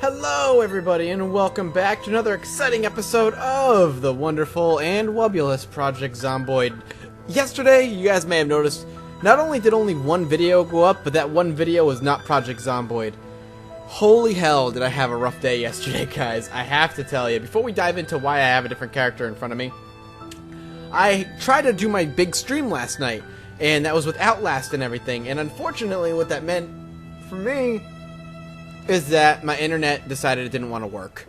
Hello everybody and welcome back to another exciting episode of the wonderful and wobulous Project Zomboid. Yesterday, you guys may have noticed, not only did only one video go up, but that one video was not Project Zomboid. Holy hell did I have a rough day yesterday, guys. I have to tell you, before we dive into why I have a different character in front of me, I tried to do my big stream last night, and that was with Outlast and everything, and unfortunately what that meant for me is that my internet decided it didn't want to work.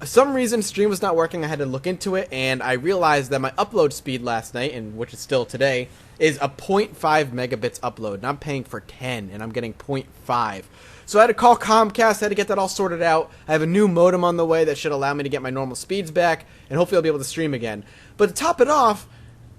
Some reason stream was not working. I had to look into it, and I realized that my upload speed last night, and which is still today, is a 0.5 megabits upload, and I'm paying for 10, and I'm getting 0.5. So I had to call Comcast, I had to get that all sorted out. I have a new modem on the way that should allow me to get my normal speeds back, and hopefully I'll be able to stream again. But to top it off,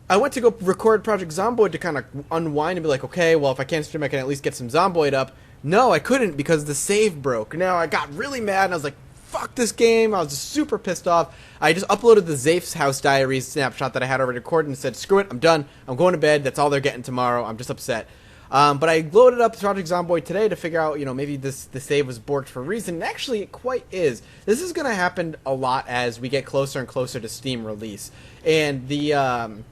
I went to go record Project Zomboid to kind of unwind and be like, okay, well, if I can't stream, I can at least get some Zomboid up. No, I couldn't because the save broke. Now, I got really mad, and I was like, fuck this game. I was just super pissed off. I just uploaded the Zafe's House Diaries snapshot that I had already recorded and said, screw it, I'm done. I'm going to bed. That's all they're getting tomorrow. I'm just upset. But I loaded up Project Zomboid today to figure out, maybe the save was borked for a reason. And actually, it quite is. This is going to happen a lot as we get closer and closer to Steam release. And the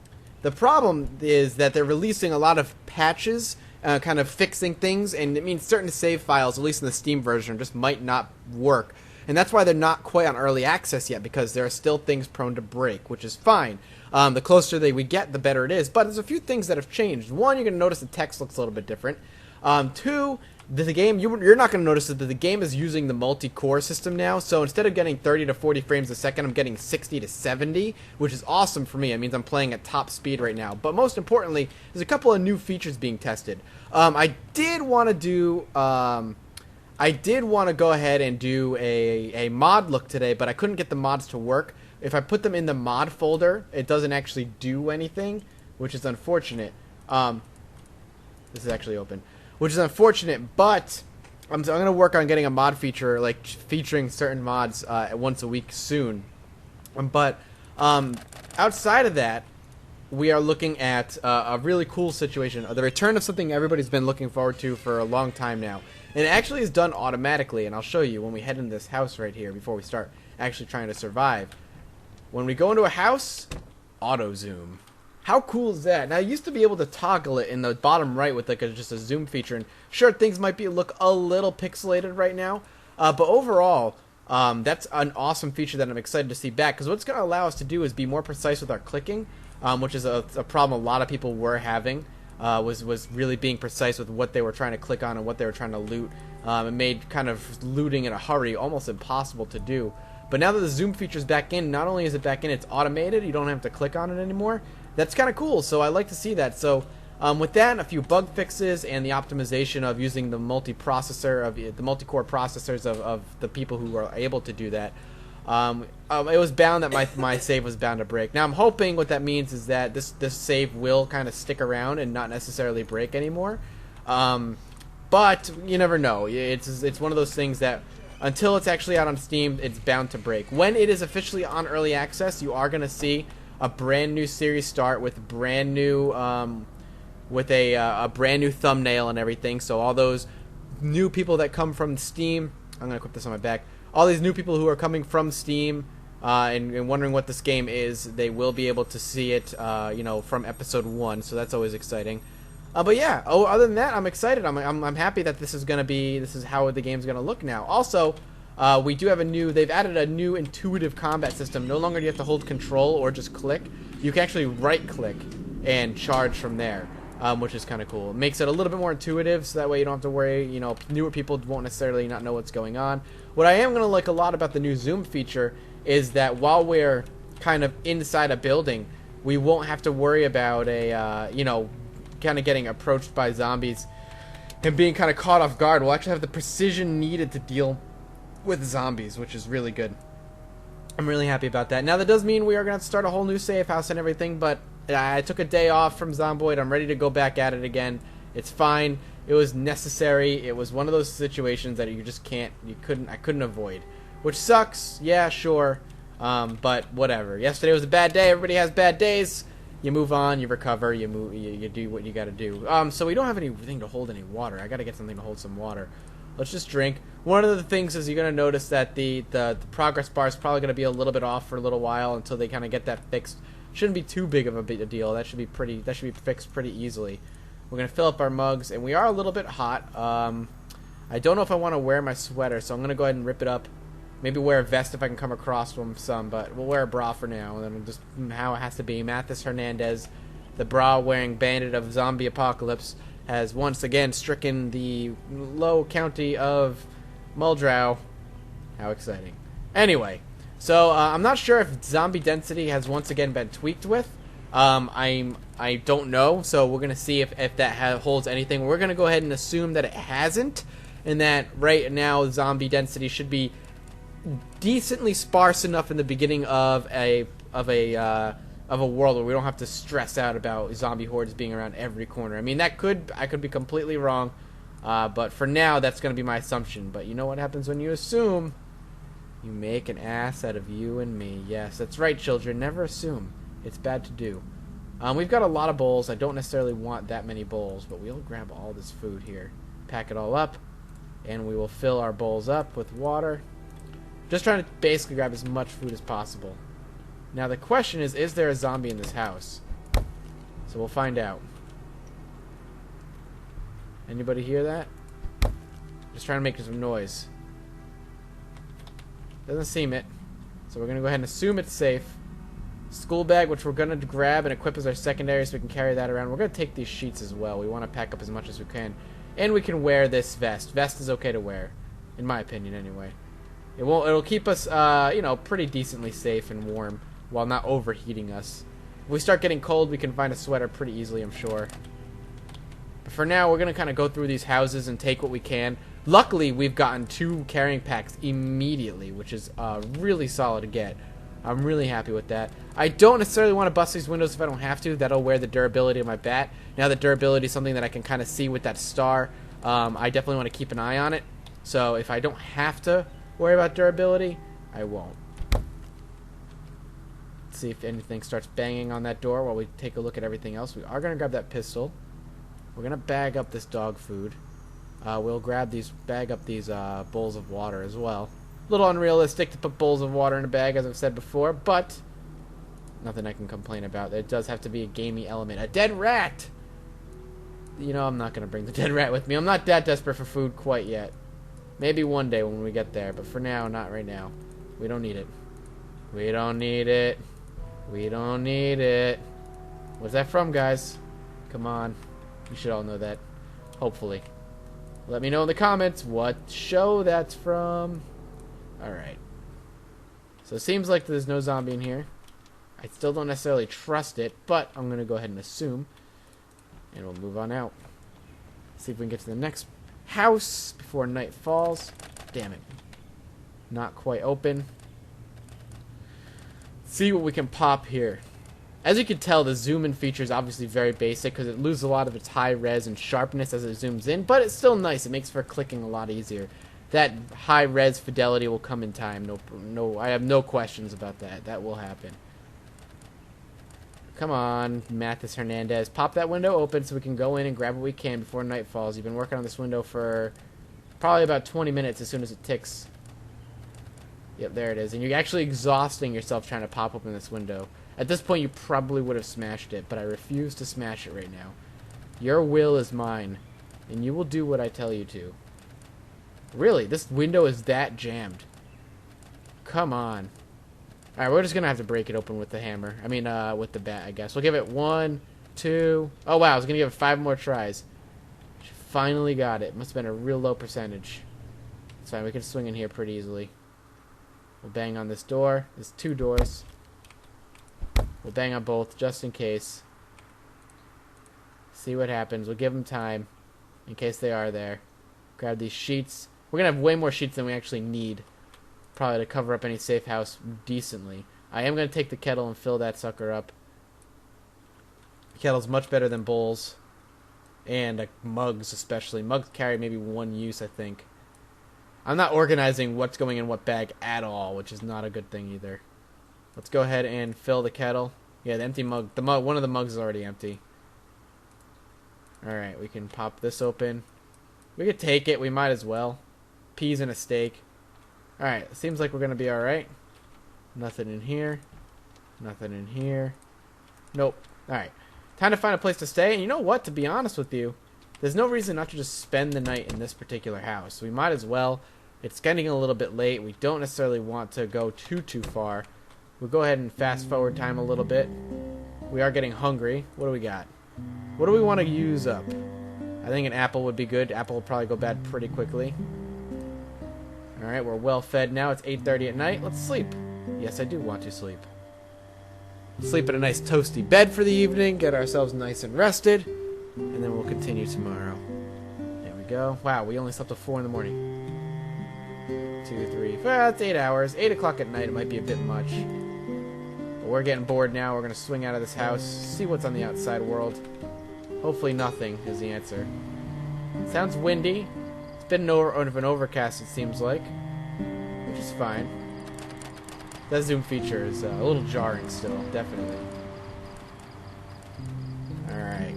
problem is that they're releasing a lot of patches, kind of fixing things, and it means certain save files, at least in the Steam version, just might not work. And that's why they're not quite on early access yet, because there are still things prone to break, which is fine. The closer we get, the better it is. But there's a few things that have changed. One, you're going to notice the text looks a little bit different. Two, the game, you're not going to notice that the game is using the multi-core system now. So instead of getting 30 to 40 frames a second, I'm getting 60 to 70, which is awesome for me. It means I'm playing at top speed right now. But most importantly, there's a couple of new features being tested. I did want to go ahead and do a mod look today, but I couldn't get the mods to work. If I put them in the mod folder, it doesn't actually do anything, which is unfortunate. This is actually open. Which is unfortunate, but I'm going to work on getting a mod feature, like featuring certain mods once a week soon. But outside of that, we are looking at a really cool situation, the return of something everybody's been looking forward to for a long time now. And it actually is done automatically, and I'll show you when we head into this house right here before we start actually trying to survive. When we go into a house, auto zoom. How cool is that? Now, I used to be able to toggle it in the bottom right with like just a zoom feature, and sure, things might look a little pixelated right now, but overall, that's an awesome feature that I'm excited to see back, because what it's going to allow us to do is be more precise with our clicking, which is a problem a lot of people were having, was really being precise with what they were trying to click on and what they were trying to loot. It made kind of looting in a hurry almost impossible to do. But now that the zoom feature's back in, not only is it back in, it's automated, you don't have to click on it anymore. That's kind of cool, so I like to see that. So with that, a few bug fixes and the optimization of using the multi-processor, the multi-core processors of the people who are able to do that, it was bound that my save was bound to break. Now I'm hoping what that means is that this save will kind of stick around and not necessarily break anymore. But you never know. It's one of those things that until it's actually out on Steam, it's bound to break. When it is officially on early access, you are going to see a brand new series start with brand new a brand new thumbnail and everything. So all those new people that come from Steam, I'm going to equip this on my back. All these new people who are coming from Steam and wondering what this game is, they will be able to see it, from episode 1. So that's always exciting. But yeah, other than that, I'm excited. I'm happy that this is how the game's gonna look now. Also, we do have they've added a new intuitive combat system. No longer do you have to hold control or just click. You can actually right-click and charge from there, which is kind of cool. It makes it a little bit more intuitive, so that way you don't have to worry. Newer people won't necessarily not know what's going on. What I am gonna like a lot about the new zoom feature is that while we're kind of inside a building, we won't have to worry about kind of getting approached by zombies and being kind of caught off guard. We'll actually have the precision needed to deal with zombies, which is really good. I'm really happy about that. Now, that does mean we are going to have to start a whole new safe house and everything, but I took a day off from Zomboid. I'm ready to go back at it again. It's fine. It was necessary. It was one of those situations that I couldn't avoid, which sucks. Yeah, sure. But whatever. Yesterday was a bad day. Everybody has bad days. You move on, you recover, you move, you do what you gotta do. So we don't have anything to hold any water. I gotta get something to hold some water. Let's just drink. One of the things is you're going to notice that the progress bar is probably going to be a little bit off for a little while until they kind of get that fixed. Shouldn't be too big of a deal. That should be fixed pretty easily. We're going to fill up our mugs, and we are a little bit hot. I don't know if I want to wear my sweater, so I'm going to go ahead and rip it up. Maybe wear a vest if I can come across some, but we'll wear a bra for now, and then we'll just how it has to be. Mathis Hernandez, the bra-wearing bandit of zombie apocalypse, has once again stricken the low county of Muldrow. How exciting. Anyway, so I'm not sure if zombie density has once again been tweaked with. I don't know, so we're going to see if that holds anything. We're going to go ahead and assume that it hasn't, and that right now zombie density should be decently sparse enough in the beginning of a world where we don't have to stress out about zombie hordes being around every corner. I mean, I could be completely wrong, but for now that's going to be my assumption. But you know what happens when you assume? You make an ass out of you and me. Yes, that's right, children. Never assume. It's bad to do. We've got a lot of bowls. I don't necessarily want that many bowls, but we'll grab all this food here, pack it all up, and we will fill our bowls up with water. Just trying to basically grab as much food as possible. Now the question is there a zombie in this house? So we'll find out. Anybody hear that? Just trying to make some noise. Doesn't seem it. So we're going to go ahead and assume it's safe. School bag, which we're going to grab and equip as our secondary so we can carry that around. We're going to take these sheets as well. We want to pack up as much as we can. And we can wear this vest. Vest is okay to wear. In my opinion, anyway. It'll keep us, pretty decently safe and warm while not overheating us. If we start getting cold, we can find a sweater pretty easily, I'm sure. But for now, we're going to kind of go through these houses and take what we can. Luckily, we've gotten 2 carrying packs immediately, which is really solid to get. I'm really happy with that. I don't necessarily want to bust these windows if I don't have to. That'll wear the durability of my bat. Now that durability is something that I can kind of see with that star, I definitely want to keep an eye on it. So if I don't have to worry about durability, I won't. Let's see if anything starts banging on that door while we take a look at everything else. We are going to grab that pistol. We're going to bag up this dog food. We'll bag up these bowls of water as well. A little unrealistic to put bowls of water in a bag, as I've said before, but nothing I can complain about. It does have to be a gamey element. A dead rat! You know, I'm not going to bring the dead rat with me. I'm not that desperate for food quite yet. Maybe one day when we get there, but for now, not right now. We don't need it. We don't need it. We don't need it. What's that from, guys? Come on. You should all know that. Hopefully. Let me know in the comments what show that's from. Alright. So it seems like there's no zombie in here. I still don't necessarily trust it, but I'm going to go ahead and assume. And we'll move on out. See if we can get to the next house before night falls. Damn it. Not quite open. See what we can pop here. As you can tell, the zoom in feature is obviously very basic because it loses a lot of its high res and sharpness as it zooms in, but it's still nice. It makes for clicking a lot easier. That high res fidelity will come in time. No, I have no questions about that. That will happen. Come on, Mathis Hernandez. Pop that window open so we can go in and grab what we can before night falls. You've been working on this window for probably about 20 minutes as soon as it ticks. Yep, there it is. And you're actually exhausting yourself trying to pop open this window. At this point, you probably would have smashed it, but I refuse to smash it right now. Your will is mine, and you will do what I tell you to. Really, this window is that jammed. Come on. Alright, we're just going to have to break it open with the hammer. I mean, with the bat, I guess. We'll give it 1, 2... Oh, wow, I was going to give it 5 more tries. She finally got it. Must have been a real low percentage. It's fine, we can swing in here pretty easily. We'll bang on this door. There's 2 doors. We'll bang on both, just in case. See what happens. We'll give them time, in case they are there. Grab these sheets. We're going to have way more sheets than we actually need. Probably to cover up any safe house decently. I am going to take the kettle and fill that sucker up. The kettle's much better than bowls. And mugs, especially. Mugs carry maybe 1 use, I think. I'm not organizing what's going in what bag at all, which is not a good thing either. Let's go ahead and fill the kettle. Yeah, the empty mug. One of the mugs is already empty. Alright, we can pop this open. We could take it. We might as well. peas and a steak. Alright, seems like we're going to be alright. Nothing in here. Nothing in here. Nope. Alright. Time to find a place to stay. And you know what? To be honest with you, there's no reason not to just spend the night in this particular house. We might as well. It's getting a little bit late. We don't necessarily want to go too far. We'll go ahead and fast forward time a little bit. We are getting hungry. What do we got? What do we want to use up? I think an apple would be good. Apple will probably go bad pretty quickly. Alright, we're well fed now. It's 8:30 at night. Let's sleep. Yes, I do want to sleep. Sleep in a nice toasty bed for the evening. Get ourselves nice and rested. And then we'll continue tomorrow. There we go. Wow, we only slept till 4 in the morning. 2, 3, 4, that's 8 hours. 8 o'clock at night, it might be a bit much. But we're getting bored now. We're going to swing out of this house, see what's on the outside world. Hopefully nothing is the answer. Sounds windy. It's been an overcast, it seems like. Which is fine. That zoom feature is a little jarring still, definitely. Alright.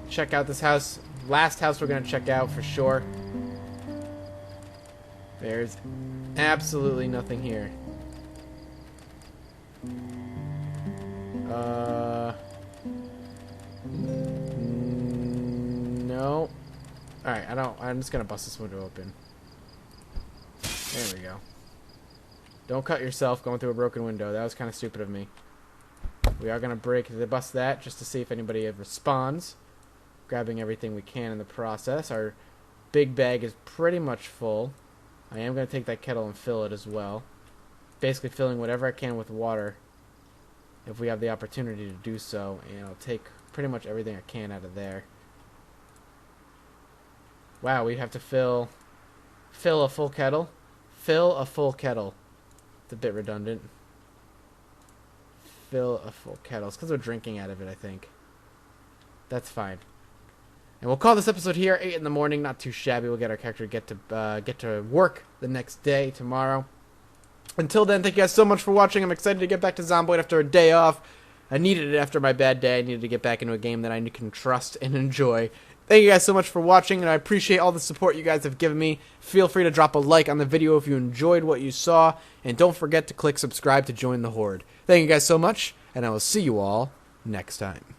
Check out this house. Last house we're going to check out for sure. There's absolutely nothing here. No. Alright, I'm just gonna bust this window open. There we go. Don't cut yourself going through a broken window. That was kind of stupid of me. We are gonna bust that just to see if anybody responds. Grabbing everything we can in the process. Our big bag is pretty much full. I am going to take that kettle and fill it as well. Basically filling whatever I can with water if we have the opportunity to do so. And I'll take pretty much everything I can out of there. Wow, we have to fill a full kettle. Fill a full kettle. It's a bit redundant. Fill a full kettle. It's because we're drinking out of it, I think. That's fine. And we'll call this episode here. 8 in the morning, not too shabby. We'll get our character get to work the next day, tomorrow. Until then, thank you guys so much for watching. I'm excited to get back to Zomboid after a day off. I needed it after my bad day. I needed to get back into a game that I can trust and enjoy. Thank you guys so much for watching, and I appreciate all the support you guys have given me. Feel free to drop a like on the video if you enjoyed what you saw, and don't forget to click subscribe to join the Horde. Thank you guys so much, and I will see you all next time.